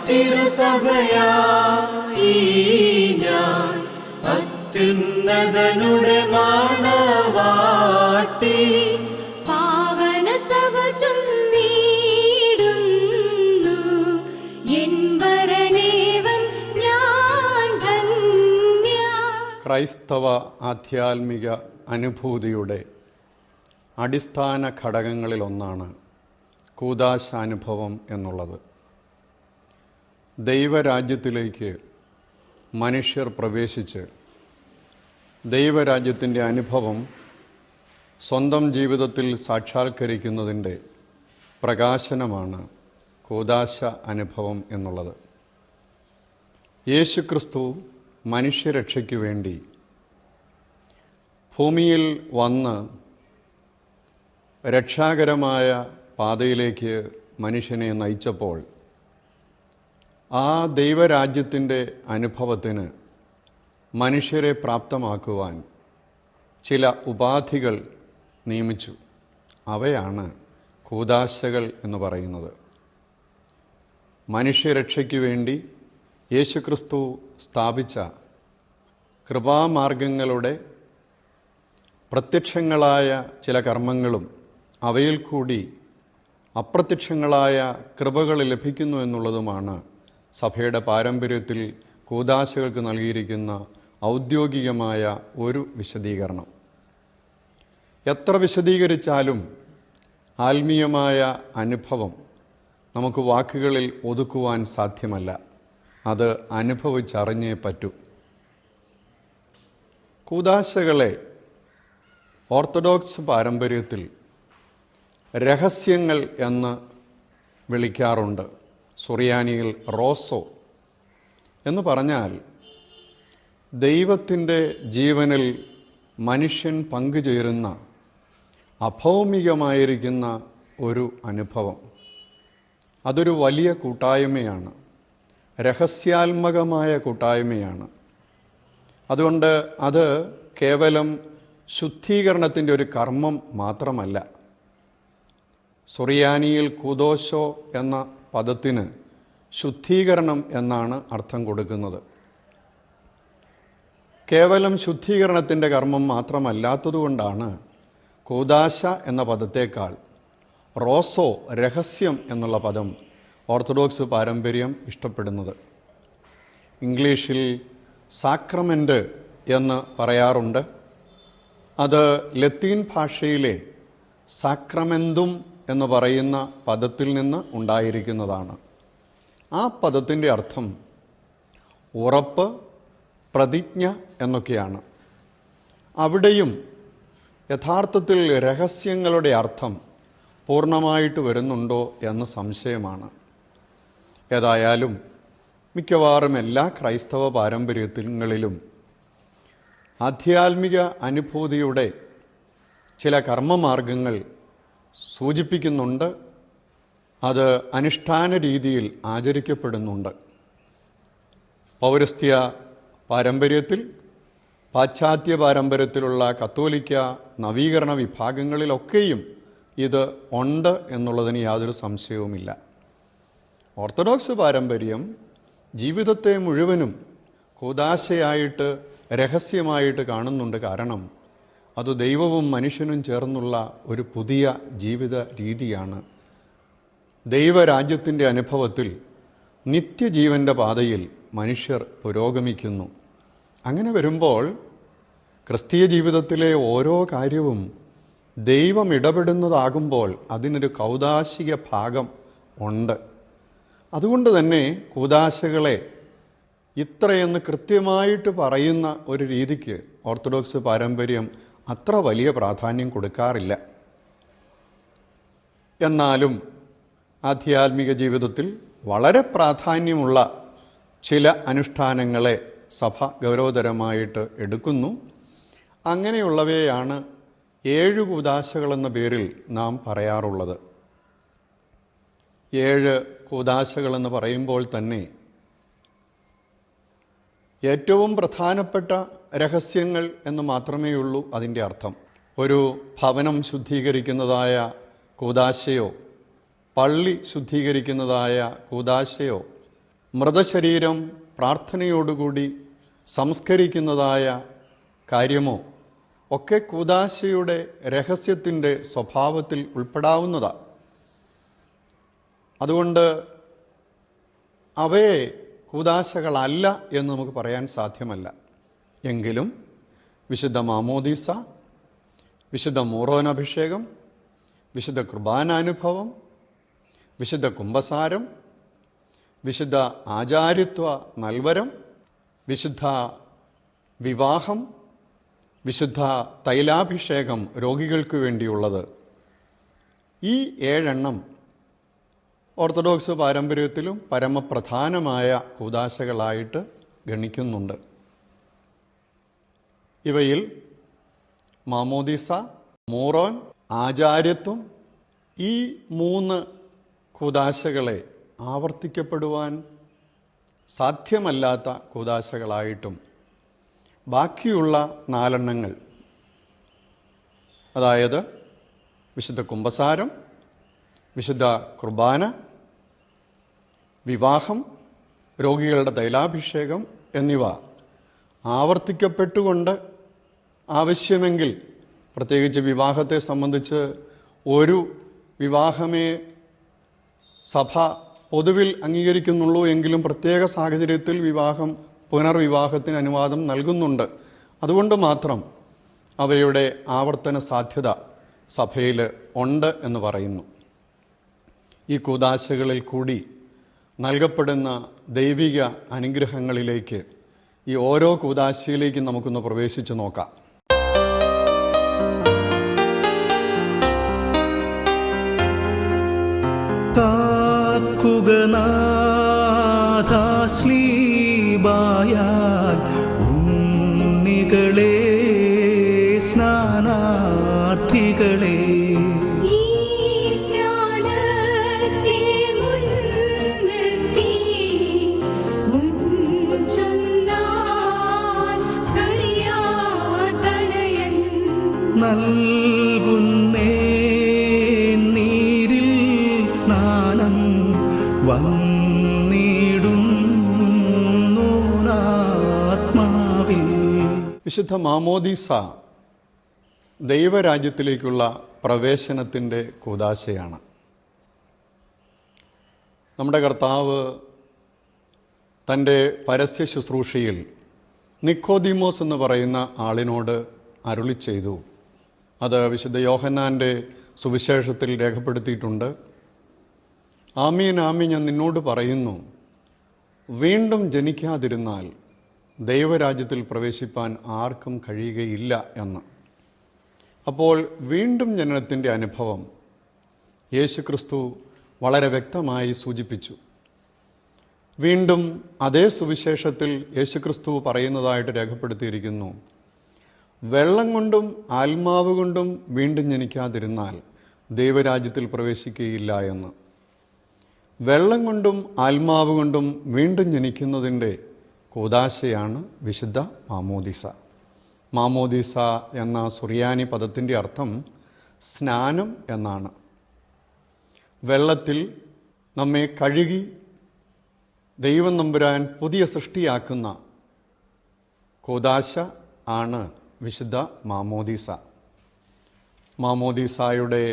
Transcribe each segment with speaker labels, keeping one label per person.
Speaker 1: തിരുസഭയായി ഞാൻ അത്യുന്നതനുടെ മണവാട്ടി
Speaker 2: പാവന സഭ ചൊല്ലിടുന്നു എൻ വരനേവൻ ഞാൻ ധന്യ.
Speaker 3: ക്രൈസ്തവ ആധ്യാത്മിക അനുഭൂതിയുടെ അടിസ്ഥാന ഘടകങ്ങളിലൊന്നാണ് കൂദാശാനുഭവം എന്നുള്ളത്. ദൈവരാജ്യത്തിലേക്ക് മനുഷ്യർ പ്രവേശിച്ച് ദൈവരാജ്യത്തിൻ്റെ അനുഭവം സ്വന്തം ജീവിതത്തിൽ സാക്ഷാത്കരിക്കുന്നതിൻ്റെ പ്രകാശനമാണ് കൂദാശ അനുഭവം എന്നുള്ളത്. യേശുക്രിസ്തു മനുഷ്യരക്ഷയ്ക്ക് വേണ്ടി ഭൂമിയിൽ വന്ന് രക്ഷാകരമായ പാതയിലേക്ക് മനുഷ്യനെ നയിച്ചപ്പോൾ ആ ദൈവരാജ്യത്തിൻ്റെ അനുഭവത്തിന് മനുഷ്യരെ പ്രാപ്തമാക്കുവാൻ ചില ഉപാധികൾ നിയമിച്ചു. അവയാണ് കൂദാശകൾ എന്ന് പറയുന്നത്. മനുഷ്യരക്ഷയ്ക്ക് വേണ്ടി യേശുക്രിസ്തു സ്ഥാപിച്ച കൃപാമാർഗങ്ങളുടെ പ്രത്യക്ഷങ്ങളായ ചില കർമ്മങ്ങളും അവയിൽ കൂടി അപ്രത്യക്ഷങ്ങളായ കൃപകൾ ലഭിക്കുന്നു എന്നുള്ളതുമാണ് സഭയുടെ പാരമ്പര്യത്തിൽ കൂദാശകൾക്ക് നൽകിയിരിക്കുന്ന ഔദ്യോഗികമായ ഒരു വിശദീകരണം. എത്ര വിശദീകരിച്ചാലും ആത്മീയമായ അനുഭവം നമുക്ക് വാക്കുകളിൽ ഒതുക്കുവാൻ സാധ്യമല്ല. അത് അനുഭവിച്ചറിഞ്ഞേ പറ്റൂ. കൂദാശകളെ ഓർത്തഡോക്സ് പാരമ്പര്യത്തിൽ രഹസ്യങ്ങൾ എന്ന് വിളിക്കാറുണ്ട്. സുറിയാനിയിൽ റോസോ എന്ന് പറഞ്ഞാൽ ദൈവത്തിൻ്റെ ജീവനിൽ മനുഷ്യൻ പങ്കുചേരുന്ന അഭൗമികമായിരിക്കുന്ന ഒരു അനുഭവം. അതൊരു വലിയ കൂട്ടായ്മയാണ്, രഹസ്യാത്മകമായ കൂട്ടായ്മയാണ്. അതുകൊണ്ട് അത് കേവലം ശുദ്ധീകരണത്തിൻ്റെ ഒരു കർമ്മം മാത്രമല്ല. സുറിയാനിയിൽ കൂദോശോ എന്ന പദത്തിന് ശുദ്ധീകരണം എന്നാണ് അർത്ഥം കൊടുക്കുന്നത്. കേവലം ശുദ്ധീകരണത്തിൻ്റെ കർമ്മം മാത്രമല്ലാത്തതുകൊണ്ടാണ് കൂദാശ എന്ന പദത്തേക്കാൾ റോസോ രഹസ്യം എന്നുള്ള പദം ഓർത്തഡോക്സ് പാരമ്പര്യം ഇഷ്ടപ്പെടുന്നത്. ഇംഗ്ലീഷിൽ സാക്രമെൻ്റ് എന്ന് പറയാറുണ്ട്. അത് ലത്തീൻ ഭാഷയിലെ സാക്രമെന്തും എന്ന് പറയുന്ന പദത്തിൽ നിന്ന് ഉണ്ടായിരിക്കുന്നതാണ്. ആ പദത്തിൻ്റെ അർത്ഥം ഉറപ്പ്, പ്രതിജ്ഞ എന്നൊക്കെയാണ്. അവിടെയും യഥാർത്ഥത്തിൽ രഹസ്യങ്ങളുടെ അർത്ഥം പൂർണ്ണമായിട്ട് വരുന്നുണ്ടോ എന്ന് സംശയമാണ്. ഏതായാലും മിക്കവാറും എല്ലാ ക്രൈസ്തവ പാരമ്പര്യങ്ങളിലും ആധ്യാത്മിക അനുഭൂതിയുടെ ചില കർമ്മമാർഗങ്ങൾ സൂചിപ്പിക്കുന്നുണ്ട്. അത് അനുഷ്ഠാന രീതിയിൽ ആചരിക്കപ്പെടുന്നുണ്ട്. പൗരസ്ത്യ പാരമ്പര്യത്തിൽ, പാശ്ചാത്യ പാരമ്പര്യത്തിലുള്ള കത്തോലിക്ക നവീകരണ വിഭാഗങ്ങളിലൊക്കെയും ഇത് ഉണ്ട് എന്നുള്ളതിന് യാതൊരു സംശയവുമില്ല. ഓർത്തഡോക്സ് പാരമ്പര്യം ജീവിതത്തെ മുഴുവനും കൂദാശയായിട്ട് രഹസ്യമായിട്ട് കാണുന്നുണ്ട്. കാരണം അത് ദൈവവും മനുഷ്യനും ചേർന്നുള്ള ഒരു പുതിയ ജീവിത രീതിയാണ്. ദൈവരാജ്യത്തിൻ്റെ അനുഭവത്തിൽ നിത്യജീവൻ്റെ പാതയിൽ മനുഷ്യർ പുരോഗമിക്കുന്നു. അങ്ങനെ വരുമ്പോൾ ക്രിസ്തീയ ജീവിതത്തിലെ ഓരോ കാര്യവും ദൈവം ഇടപെടുന്നതാകുമ്പോൾ അതിനൊരു കൗദാശിക ഭാഗം ഉണ്ട്. അതുകൊണ്ട് തന്നെ കൂദാശകളെ ഇത്രയെന്ന് കൃത്യമായിട്ട് പറയുന്ന ഒരു രീതിക്ക് ഓർത്തഡോക്സ് പാരമ്പര്യം അത്ര വലിയ പ്രാധാന്യം കൊടുക്കാറില്ല. എന്നാലും ആധ്യാത്മിക ജീവിതത്തിൽ വളരെ പ്രാധാന്യമുള്ള ചില അനുഷ്ഠാനങ്ങളെ സഭ ഗൗരവതരമായിട്ട് എടുക്കുന്നു. അങ്ങനെയുള്ളവയാണ് 7 കൂദാശകളെന്ന പേരിൽ നാം പറയാറുള്ളത്. 7 കൂദാശകളെന്ന് പറയുമ്പോൾ തന്നെ ഏറ്റവും പ്രധാനപ്പെട്ട രഹസ്യങ്ങൾ എന്ന് മാത്രമേ ഉള്ളൂ അതിൻ്റെ അർത്ഥം. ഒരു ഭവനം ശുദ്ധീകരിക്കുന്നതായ കൂദാശയോ പള്ളി ശുദ്ധീകരിക്കുന്നതായ കൂദാശയോ മൃതശരീരം പ്രാർത്ഥനയോടുകൂടി സംസ്കരിക്കുന്നതായ കാര്യമോ ഒക്കെ കൂദാശയുടെ രഹസ്യത്തിൻ്റെ സ്വഭാവത്തിൽ ഉൾപ്പെടാവുന്നതാണ്. അതുകൊണ്ട് അവയെ കൂദാശകളല്ല എന്ന് നമുക്ക് പറയാൻ സാധ്യമല്ല. എങ്കിലും വിശുദ്ധ മാമോദീസ, വിശുദ്ധ മൂറോനഭിഷേകം, വിശുദ്ധ കുർബാനാനുഭവം, വിശുദ്ധ കുംഭസാരം, വിശുദ്ധ ആചാര്യത്വ നൽവരം, വിശുദ്ധ വിവാഹം, വിശുദ്ധ തൈലാഭിഷേകം രോഗികൾക്ക് വേണ്ടിയുള്ളത്, ഈ 7 ഓർത്തഡോക്സ് പാരമ്പര്യത്തിലും പരമപ്രധാനമായ കൂദാശകളായിട്ട് ഗണിക്കുന്നുണ്ട്. ഇവയിൽ മാമോദീസ, മൂറോൻ, ആചാര്യത്വം, ഈ 3 കൂദാശകളെ ആവർത്തിക്കപ്പെടുവാൻ സാധ്യമല്ലാത്ത കൂദാശകളായിട്ടും ബാക്കിയുള്ള 4 അതായത് വിശുദ്ധ കുംഭസാരം, വിശുദ്ധ കുർബാന, വിവാഹം, രോഗികളുടെ തൈലാഭിഷേകം എന്നിവ ആവർത്തിക്കപ്പെട്ടുകൊണ്ട് ആവശ്യമെങ്കിൽ, പ്രത്യേകിച്ച് വിവാഹത്തെ സംബന്ധിച്ച് ഒരു വിവാഹമേ സഭ പൊതുവിൽ അംഗീകരിക്കുന്നുള്ളൂ എങ്കിലും പ്രത്യേക സാഹചര്യത്തിൽ പുനർവിവാഹത്തിന് അനുവാദം നൽകുന്നുണ്ട്. അതുകൊണ്ട് മാത്രം അവയുടെ ആവർത്തന സാധ്യത സഭയിൽ ഉണ്ട് എന്ന് പറയുന്നു. ഈ കൂദാശകളിൽ കൂടി നൽകപ്പെടുന്ന ദൈവിക അനുഗ്രഹങ്ങളിലേക്ക്, ഈ ഓരോ കൂദാശയിലേക്കും നമുക്കൊന്ന് പ്രവേശിച്ചു നോക്കാം.
Speaker 1: കാക്കുഗനാഥാശ്ലീബായാൽ ഉണ്ണികളെ സ്നാനാർത്ഥികളെ നൽകുന്നേ നീരിൽ സ്നാനം വന്നിടുന്നാത്മാവിൽ.
Speaker 3: വിശുദ്ധ മാമോദീസ ദൈവരാജ്യത്തിലേക്കുള്ള പ്രവേശനത്തിൻ്റെ കൂദാശയാണ്. നമ്മുടെ കർത്താവ് തൻ്റെ പരസ്യ ശുശ്രൂഷയിൽ നിക്കോദീമോസ് എന്ന് പറയുന്ന ആളിനോട് അരുളി ചെയ്തു. അത് വിശുദ്ധ യോഹന്നാൻ്റെ സുവിശേഷത്തിൽ രേഖപ്പെടുത്തിയിട്ടുണ്ട്. ആമീൻ ആമീൻ ഞാൻ നിന്നോട് പറയുന്നു, വീണ്ടും ജനിക്കാതിരുന്നാൽ ദൈവരാജ്യത്തിൽ പ്രവേശിപ്പാൻ ആർക്കും കഴിയുകയില്ല എന്ന്. അപ്പോൾ വീണ്ടും ജനനത്തിൻ്റെ അനുഭവം യേശുക്രിസ്തു വളരെ വ്യക്തമായി സൂചിപ്പിച്ചു. വീണ്ടും അതേ സുവിശേഷത്തിൽ യേശുക്രിസ്തു പറയുന്നതായിട്ട് രേഖപ്പെടുത്തിയിരിക്കുന്നു, വെള്ളം കൊണ്ടും ആത്മാവ് കൊണ്ടും വീണ്ടും ജനിക്കാതിരുന്നാൽ ദൈവരാജ്യത്തിൽ പ്രവേശിക്കുകയില്ല എന്ന്. വെള്ളം കൊണ്ടും ആത്മാവ് കൊണ്ടും വീണ്ടും ജനിക്കുന്നതിൻ്റെ കൂദാശയാണ് വിശുദ്ധ മാമോദീസ. മാമോദീസ എന്ന സുറിയാനി പദത്തിൻ്റെ അർത്ഥം സ്നാനം എന്നാണ്. വെള്ളത്തിൽ നമ്മെ കഴുകി ദൈവം നമ്പുരാൻ പുതിയ സൃഷ്ടിയാക്കുന്ന കൂദാശ ആണ് വിശുദ്ധ മാമോദീസ. മാമോദീസായുടെ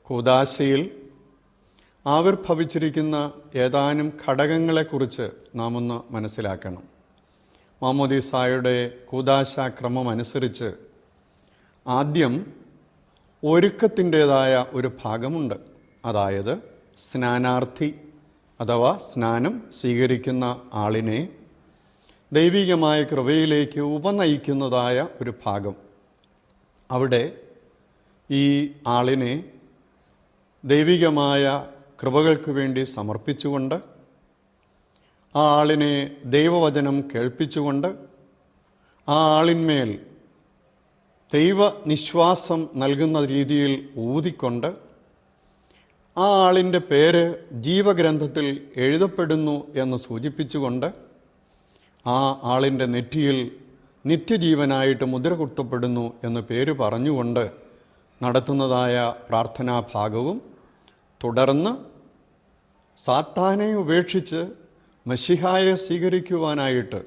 Speaker 3: കൂദാശയിൽ ആവിർഭവിച്ചിരിക്കുന്ന ഏതാനും ഘടകങ്ങളെക്കുറിച്ച് നാം ഒന്ന് മനസ്സിലാക്കണം. മാമോദീസായുടെ കൂദാശാക്രമം അനുസരിച്ച് ആദ്യം ഒരുക്കത്തിൻ്റേതായ ഒരു ഭാഗമുണ്ട്. അതായത് സ്നാനാർത്ഥി അഥവാ സ്നാനം സ്വീകരിക്കുന്ന ആളിനെ ദൈവികമായ കൃപയിലേക്ക് ഉപനയിക്കുന്നതായ ഒരു ഭാഗം. അവിടെ ഈ ആളിനെ ദൈവികമായ കൃപകൾക്ക് വേണ്ടി സമർപ്പിച്ചുകൊണ്ട്, ആ ആളിനെ ദൈവവചനം കേൾപ്പിച്ചുകൊണ്ട്, ആ ആളിന്മേൽ ദൈവനിശ്വാസം നൽകുന്ന രീതിയിൽ ഊതിക്കൊണ്ട്, ആ ആളിൻ്റെ പേര് ജീവഗ്രന്ഥത്തിൽ എഴുതപ്പെടുന്നു എന്ന് സൂചിപ്പിച്ചുകൊണ്ട്, ആ ആളിൻ്റെ നെറ്റിയിൽ നിത്യജീവനായിട്ട് മുദ്ര കുത്തപ്പെടുന്നു എന്ന് പേര് പറഞ്ഞുകൊണ്ട് നടത്തുന്നതായ പ്രാർത്ഥനാഭാഗവും, തുടർന്ന് സാത്താനെ ഉപേക്ഷിച്ച് മശിഹായെ സ്വീകരിക്കുവാനായിട്ട്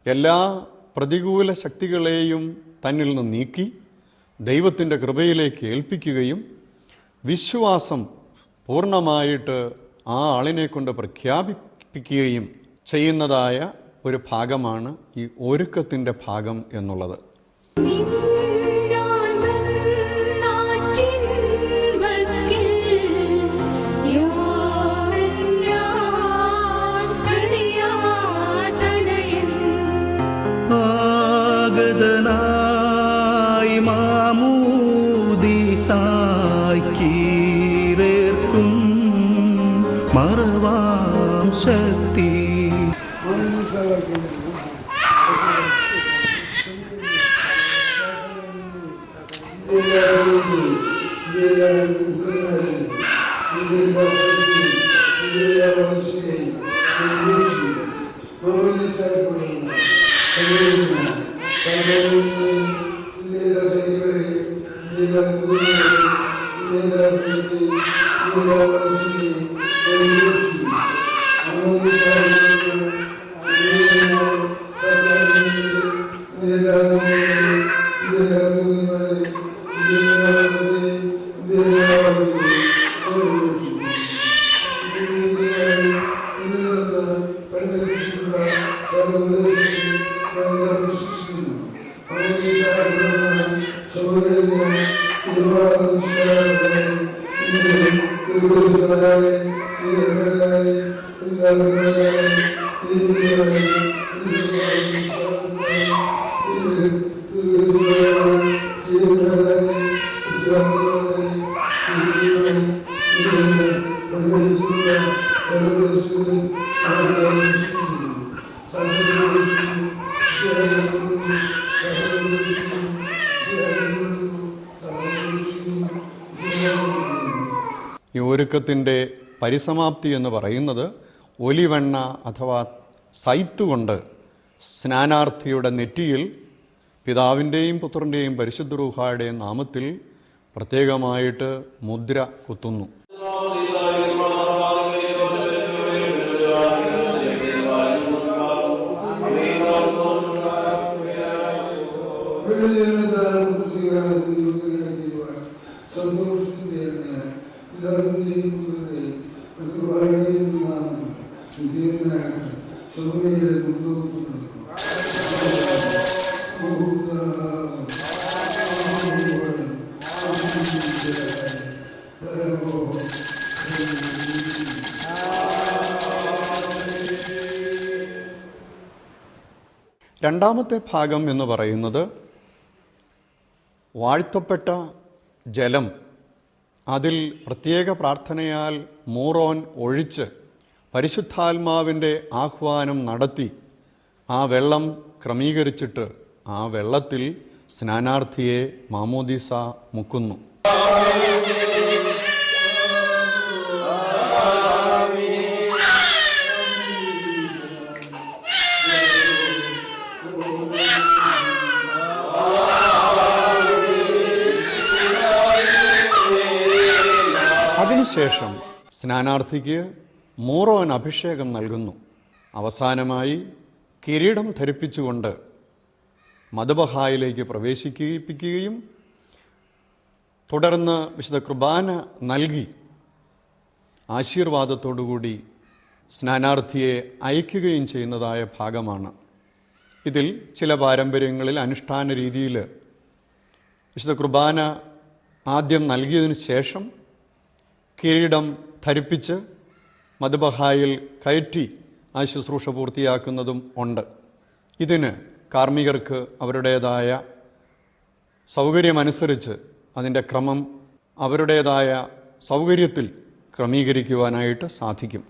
Speaker 3: എല്ലാ പ്രതികൂല ശക്തികളെയും തന്നിൽ നിന്ന് നീക്കി ദൈവത്തിൻ്റെ കൃപയിലേക്ക് ഏൽപ്പിക്കുകയും വിശ്വാസം പൂർണ്ണമായിട്ട് ആ ആളിനെ കൊണ്ട് പ്രഖ്യാപിപ്പിക്കുകയും ചെയ്യുന്നതായ ഒരു ഭാഗമാണ് ഈ ഒരുക്കത്തിൻ്റെ ഭാഗം എന്നുള്ളത്.
Speaker 1: ആഗതനായി മാമോദീസായി കീറേർക്കും മറവാം ശക്തി
Speaker 3: ഈ ഒരുക്കത്തിൻ്റെ പരിസമാപ്തി എന്ന് പറയുന്നത് ഒലിവെണ്ണ അഥവാ സൈത്ത് കൊണ്ട് സ്നാനാർത്ഥിയുടെ നെറ്റിയിൽ പിതാവിൻ്റെയും പുത്രൻ്റെയും പരിശുദ്ധ റൂഹായുടെയും നാമത്തിൽ പ്രത്യേകമായിട്ട് മുദ്ര കുത്തുന്നു. രണ്ടാമത്തെ ഭാഗം എന്ന് പറയുന്നത് വാഴ്ത്തപ്പെട്ട ജലം, അതിൽ പ്രത്യേക പ്രാർത്ഥനയാൽ മൂറോൻ ഒഴിച്ച് പരിശുദ്ധാത്മാവിൻ്റെ ആഹ്വാനം നടത്തി ആ വെള്ളം ക്രമീകരിച്ചിട്ട് ആ വെള്ളത്തിൽ സ്നാനാർത്ഥിയെ മാമോദീസ മുക്കുന്നു. അതിനുശേഷം സ്നാനാർത്ഥിക്ക് മൂറോൻ അഭിഷേകം നൽകുന്നു. അവസാനമായി കിരീടം ധരിപ്പിച്ചുകൊണ്ട് മദബഹായിലേക്ക് പ്രവേശിപ്പിക്കുകയും തുടർന്ന് വിശുദ്ധ കുർബാന നൽകി ആശീർവാദത്തോടുകൂടി സ്നാനാർത്ഥിയെ അയക്കുകയും ചെയ്യുന്നതായ ഭാഗമാണ്. ഇതിൽ ചില പാരമ്പര്യങ്ങളിൽ അനുഷ്ഠാന രീതിയിൽ വിശുദ്ധ കുർബാന ആദ്യം നൽകിയതിനു ശേഷം കിരീടം ധരിപ്പിച്ച് മദ്ബഹായിൽ കയറ്റി ആ ശുശ്രൂഷ പൂർത്തിയാക്കുന്നതും ഉണ്ട്. ഇതിന് കാർമ്മികർക്ക് അവരുടേതായ സൗകര്യമനുസരിച്ച് അതിൻ്റെ ക്രമം അവരുടേതായ സൗകര്യത്തിൽ ക്രമീകരിക്കുവാനായിട്ട് സാധിക്കും.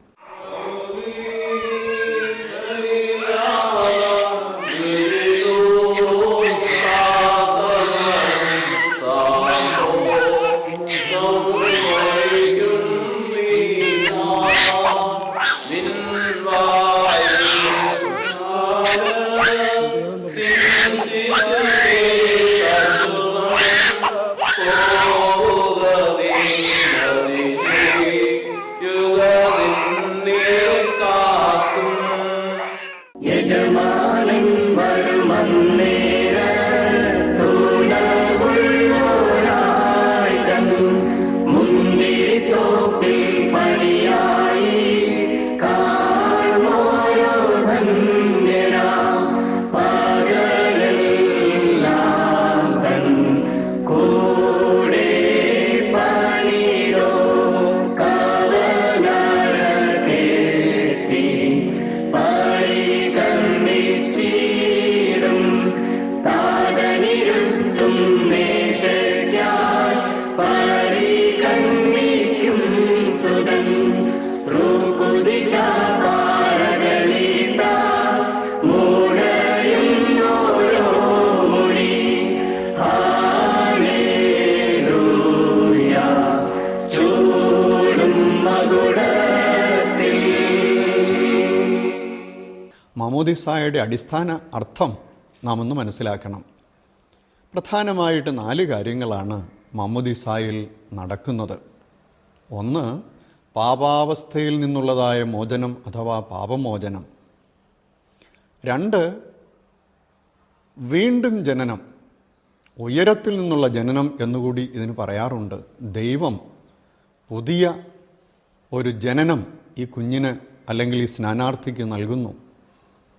Speaker 4: you
Speaker 3: മാമോദിസായുടെ അടിസ്ഥാന അർത്ഥം നാം ഒന്ന് മനസ്സിലാക്കണം. പ്രധാനമായിട്ട് 4 കാര്യങ്ങളാണ് മാമോദിസായിൽ നടക്കുന്നത്. ഒന്ന്, പാപാവസ്ഥയിൽ നിന്നുള്ളതായ മോചനം അഥവാ പാപമോചനം. 2, വീണ്ടും ജനനം, ഉയരത്തിൽ നിന്നുള്ള ജനനം എന്നുകൂടി ഇതിന് പറയാറുണ്ട്. ദൈവം പുതിയ ഒരു ജനനം ഈ കുഞ്ഞിന് അല്ലെങ്കിൽ ഈ സ്നാനാർത്ഥിക്ക് നൽകുന്നു.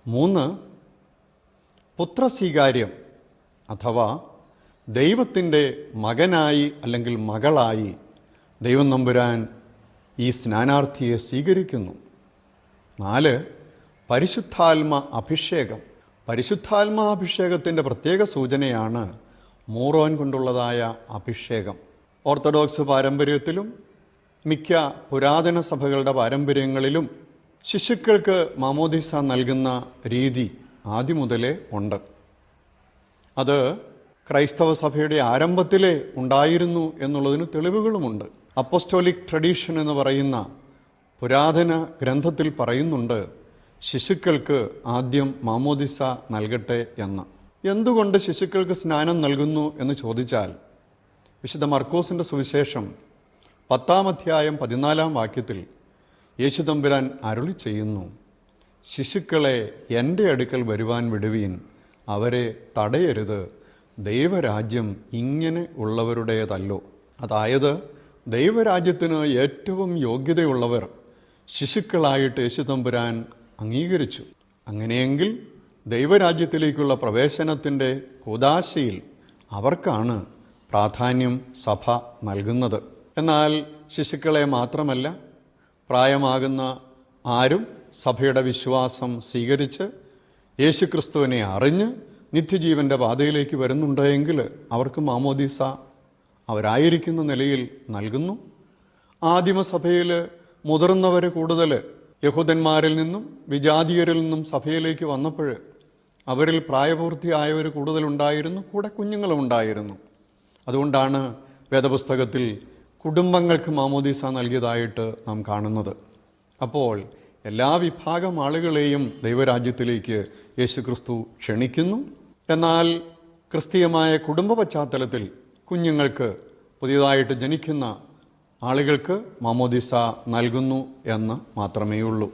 Speaker 3: 3, പുത്രസ്വീകാര്യം അഥവാ ദൈവത്തിൻ്റെ മകനായി അല്ലെങ്കിൽ മകളായി ദൈവം നമ്പുരാൻ ഈ സ്നാനാർത്ഥിയെ സ്വീകരിക്കുന്നു. 4, പരിശുദ്ധാത്മ അഭിഷേകം. പരിശുദ്ധാത്മാഭിഷേകത്തിൻ്റെ പ്രത്യേക സൂചനയാണ് മൂറോൻ കൊണ്ടുള്ളതായ അഭിഷേകം. ഓർത്തഡോക്സ് പാരമ്പര്യത്തിലും മിക്ക പുരാതന സഭകളുടെ പാരമ്പര്യങ്ങളിലും ശിശുക്കൾക്ക് മാമോദിസ നൽകുന്ന രീതി ആദ്യം മുതലേ ഉണ്ട്. അത് ക്രൈസ്തവ സഭയുടെ ആരംഭത്തിലേ ഉണ്ടായിരുന്നു എന്നുള്ളതിന് തെളിവുകളുമുണ്ട്. അപ്പോസ്റ്റോലിക് ട്രഡീഷൻ എന്ന് പറയുന്ന പുരാതന ഗ്രന്ഥത്തിൽ പറയുന്നുണ്ട് ശിശുക്കൾക്ക് ആദ്യം മാമോദിസ നൽകട്ടെ എന്ന്. എന്തുകൊണ്ട് ശിശുക്കൾക്ക് സ്നാനം നൽകുന്നു എന്ന് ചോദിച്ചാൽ, വിശുദ്ധ മർക്കോസിൻ്റെ സുവിശേഷം 10-ാം അധ്യായം 14-ാം വാക്യത്തിൽ യേശു തമ്പുരാൻ അരുളി ചെയ്യുന്നു, ശിശുക്കളെ എൻ്റെ അടുക്കൽ വരുവാൻ വിടുവീൻ, അവരെ തടയരുത്, ദൈവരാജ്യം ഇങ്ങനെ ഉള്ളവരുടേതല്ലോ. അതായത് ദൈവരാജ്യത്തിന് ഏറ്റവും യോഗ്യതയുള്ളവർ ശിശുക്കളായിട്ട് യേശു തമ്പുരാൻ അംഗീകരിച്ചു. അങ്ങനെയെങ്കിൽ ദൈവരാജ്യത്തിലേക്കുള്ള പ്രവേശനത്തിൻ്റെ കൂദാശയിൽ അവർക്കാണ് പ്രാധാന്യം സഭ നൽകുന്നത്. എന്നാൽ ശിശുക്കളെ മാത്രമല്ല, പ്രായമാകുന്ന ആരും സഭയുടെ വിശ്വാസം സ്വീകരിച്ച് യേശുക്രിസ്തുവിനെ അറിഞ്ഞ് നിത്യജീവൻ്റെ പാതയിലേക്ക് വരുന്നുണ്ടെങ്കിൽ അവർക്ക് മാമോദിസ അവരായിരിക്കുന്ന നിലയിൽ നൽകുന്നു. ആദിമസഭയിൽ മുതിർന്നവർ കൂടുതൽ യഹൂദന്മാരിൽ നിന്നും വിജാതീയരിൽ നിന്നും സഭയിലേക്ക് വന്നപ്പോൾ അവരിൽ പ്രായപൂർത്തിയായവർ കൂടുതലുണ്ടായിരുന്നു, കൂടെ കുഞ്ഞുങ്ങളും ഉണ്ടായിരുന്നു. അതുകൊണ്ടാണ് വേദപുസ്തകത്തിൽ കുടുംബങ്ങൾക്ക് മാമോദിസ നൽകിയതായിട്ട് നാം കാണുന്നത്. അപ്പോൾ എല്ലാ വിഭാഗം ആളുകളെയും ദൈവരാജ്യത്തിലേക്ക് യേശുക്രിസ്തു ക്ഷണിക്കുന്നു. എന്നാൽ ക്രിസ്തീയമായ കുടുംബ പശ്ചാത്തലത്തിൽ കുഞ്ഞുങ്ങൾക്ക്, പുതിയതായിട്ട് ജനിക്കുന്ന ആളുകൾക്ക് മാമോദിസ നൽകുന്നു എന്ന് മാത്രമേ ഉള്ളൂ.